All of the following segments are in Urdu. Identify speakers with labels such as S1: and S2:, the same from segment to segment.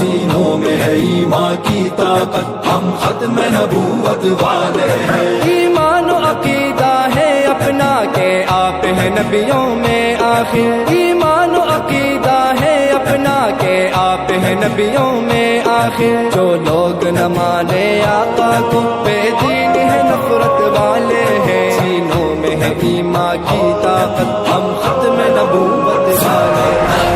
S1: سینوں میں ہے ایمان کی طاقت، ہم ختم نبوت والے ہیں۔
S2: ایمان و عقیدہ ہے اپنا کہ آپ ہیں نبیوں میں آخر، ایمان و عقیدہ ہے اپنا کہ آپ ہیں نبیوں میں آخر، جو لوگ نہ مانے آقا کو بے دین ہے نفرت والے ہیں۔ سینوں میں ہے ایمان کی طاقت، ہم ختم نبوت والے ہیں۔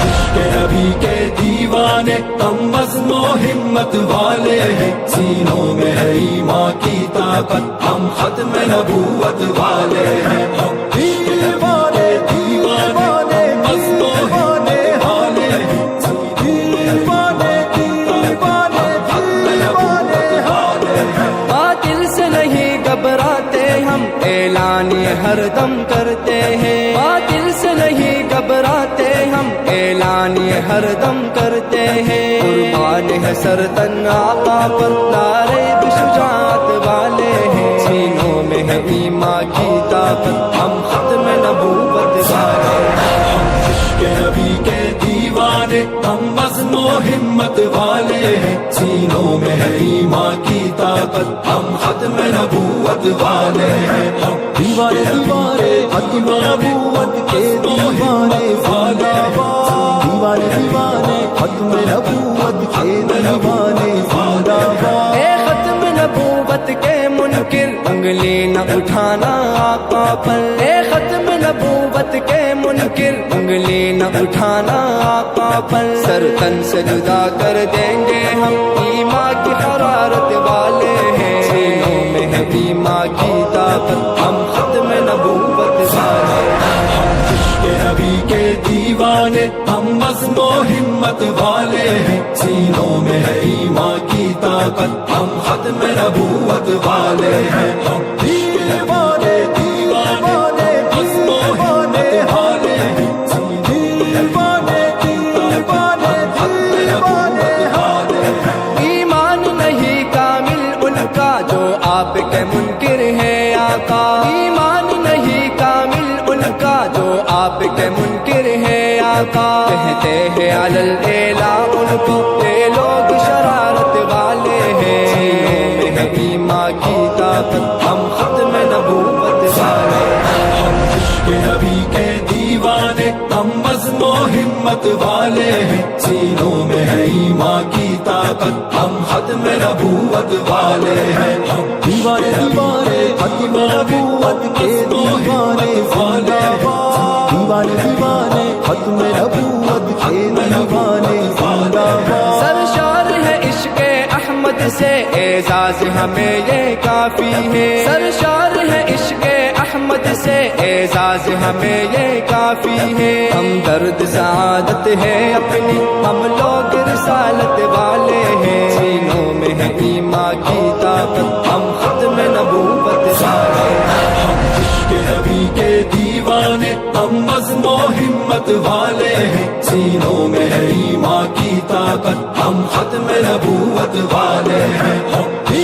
S1: عشق نبی کے دیوانے، ہم عزم و ہمت والے ہیں۔ سینوں میں ہے ایمان کی طاقت، ہم ختم نبوت والے ہیں۔ ہم دیوانے دیوانے عزم و ہمت والے ہیں۔ دیوانے دیوانے دیوانے والے ہیں۔
S2: باطل سے نہیں گھبراتے ہم، اعلان یہ ہر دم کرتے ہیں۔ باطل سے نہیں گھبراتے ہم، اعلان یہ ہر دم کرتے ہیں۔ قربان ہے سر تن آقا پر، نعرے شجاعت والے ہیں۔ سینوں میں ہے ایمان کی طاقت، ہم ختم نبوت والے ہیں۔
S1: عشق نبی کے دیوانے، ہم عزم و ہمت والے ہیں۔ سینوں میں ہے ایمان کی طاقت، ہم ختم نبوت والے ہیں۔ ہم
S3: دیوانے دیوانے ختم نبوت کے دیوانے زندہ باد، دیوانے دیوانے ختم نبوت کے دیوانے زندہ باد۔
S2: اے ختم نبوت کے منکر، انگلی نہ اٹھانا آقا پر۔ اے ختم نبوت کے منکر، انگلی نہ اٹھانا آقا پر۔ سر تن سے جدا کر دیں گے ہم، ایمان کی حرارت والے ہیں۔ سینوں میں ہے ایمان کی طاقت، ہم ختم نبوت والے ہیں۔
S1: عشق نبی کے دیوانے، ہم عزم و ہمت والے ہیں۔ سینوں میں ہے ایمان کی طاقت، ہم ختم نبوت والے ہیں۔ ہم دیوانے دیوانے عزم و ہمت والے ہیں۔ دیوانے دیوانے دیوانے والے ہیں۔
S2: ایمان نہیں کامل ان کا جو آپ کے منکر ہیں آقا، ایمان نہیں کامل ان کا جو آپ کے منکر ہیں آقا۔ کہتے ہیں علل اعلیٰ ان کو، یہ لوگ شرارت والے ہیں۔ سینوں میں ہے ایمان کی طاقت، ہم ختم نبوت والے ہیں۔
S1: عشق نبی کے دیوانے، ہم عزم و ہمت والے ہیں۔ سینوں میں ہے ایمان کی طاقت، ہم ختم نبوت والے ہیں۔ ہم
S3: دیوانے دیوانے ختم نبوت کے دیوانے زندہ باد، دیوانے دیوانے ختم نبوت کے دیوانے زندہ باد۔
S2: سرشار ہے عشق احمد سے اعزاز ہمیں یہ کافی ہے۔ سرشار ہے عشق احمد سے اعزاز ہمیں یہ کافی ہے۔ ہم درد سعادت ہے اپنی، ہم لوگ رسالت والے ہیں۔ سینوں میں ہے ایمان کی طاقت، ہم ختم نبوت والے ہیں۔
S1: عشق نبی کے دیوانے، ہم عزم و ہمت والے ہیں۔ سینوں میں ہے ایمان کی طاقت، ہم ختم نبوت والے ہیں۔ ہم